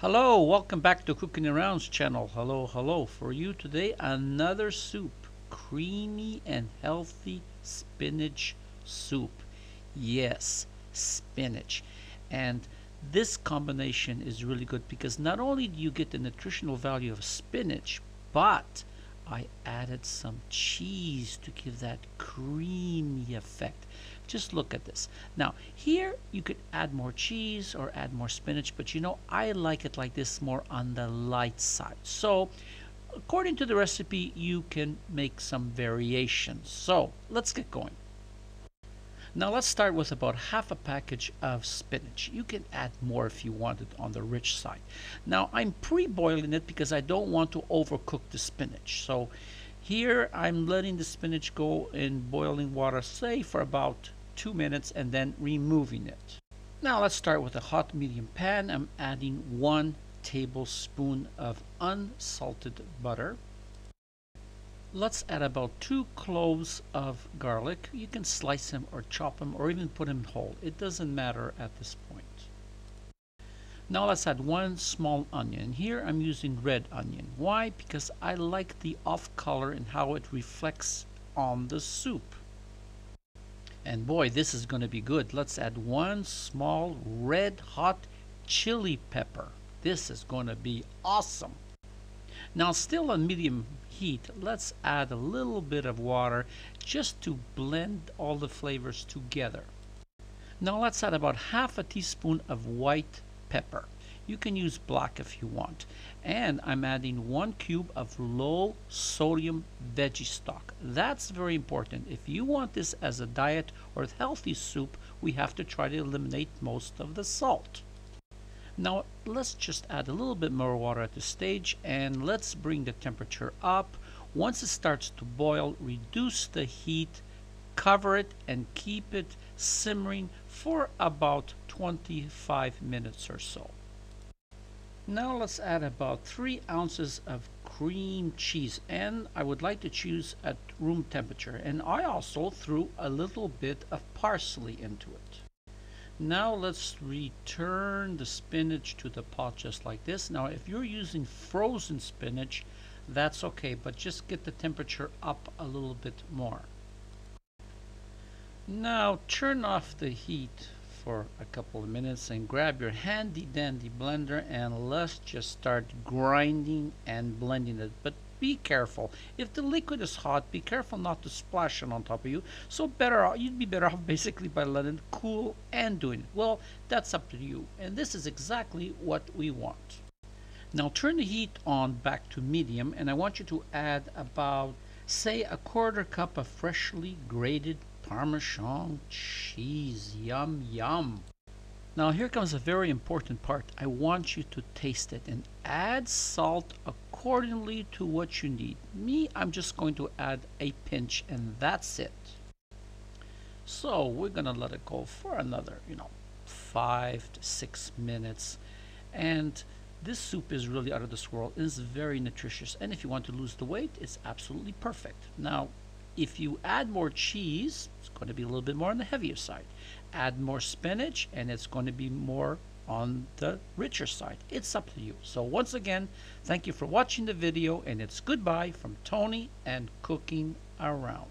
Hello, welcome back to Cooking Around's channel. Hello. For you today, another soup. Creamy and healthy spinach soup. Yes, spinach. And this combination is really good because not only do you get the nutritional value of spinach, but I added some cheese to give that creamy effect. Just look at this. Now, here you could add more cheese or add more spinach, but I like it like this, more on the light side. So, according to the recipe, you can make some variations. So, let's get going. Now let's start with about half a package of spinach. You can add more if you want it on the rich side. Now I'm pre-boiling it because I don't want to overcook the spinach. So here I'm letting the spinach go in boiling water, say for about 2 minutes, and then removing it. Now let's start with a hot medium pan. I'm adding 1 tablespoon of unsalted butter. Let's add about 2 cloves of garlic. You can slice them or chop them or even put them whole. It doesn't matter at this point. Now let's add 1 small onion. Here I'm using red onion. Why? Because I like the off color and how it reflects on the soup. And boy, this is going to be good. Let's add 1 small red hot chili pepper. This is going to be awesome. Now still on medium heat, let's add a little bit of water just to blend all the flavors together. Now let's add about half a teaspoon of white pepper. You can use black if you want. And I'm adding 1 cube of low sodium veggie stock. That's very important. If you want this as a diet or healthy soup, we have to try to eliminate most of the salt. Now let's just add a little bit more water at this stage and let's bring the temperature up. Once it starts to boil, reduce the heat, cover it, and keep it simmering for about 25 minutes or so. Now let's add about 3 ounces of cream cheese, and I would like to choose at room temperature, and I also threw a little bit of parsley into it. Now let's return the spinach to the pot just like this. Now if you're using frozen spinach, that's okay, but just get the temperature up a little bit more. Now turn off the heat for a couple of minutes and grab your handy dandy blender and let's just start grinding and blending it. But be careful. If the liquid is hot, be careful not to splash it on top of you. So you'd be better off basically by letting it cool and doing it. Well, that's up to you. And this is exactly what we want. Now turn the heat on back to medium and I want you to add about, say, a 1/4 cup of freshly grated Parmesan cheese. Yum, yum. Now here comes a very important part. I want you to taste it and add salt accordingly to what you need. Me, I'm just going to add a pinch and that's it. So we're gonna let it go for another, 5 to 6 minutes. And this soup is really out of this world. It is very nutritious. And if you want to lose the weight, it's absolutely perfect. Now, if you add more cheese, it's going to be a little bit more on the heavier side. Add more spinach, and it's going to be more on the richer side. It's up to you. So once again, thank you for watching the video, and it's goodbye from Tony and Cooking Around.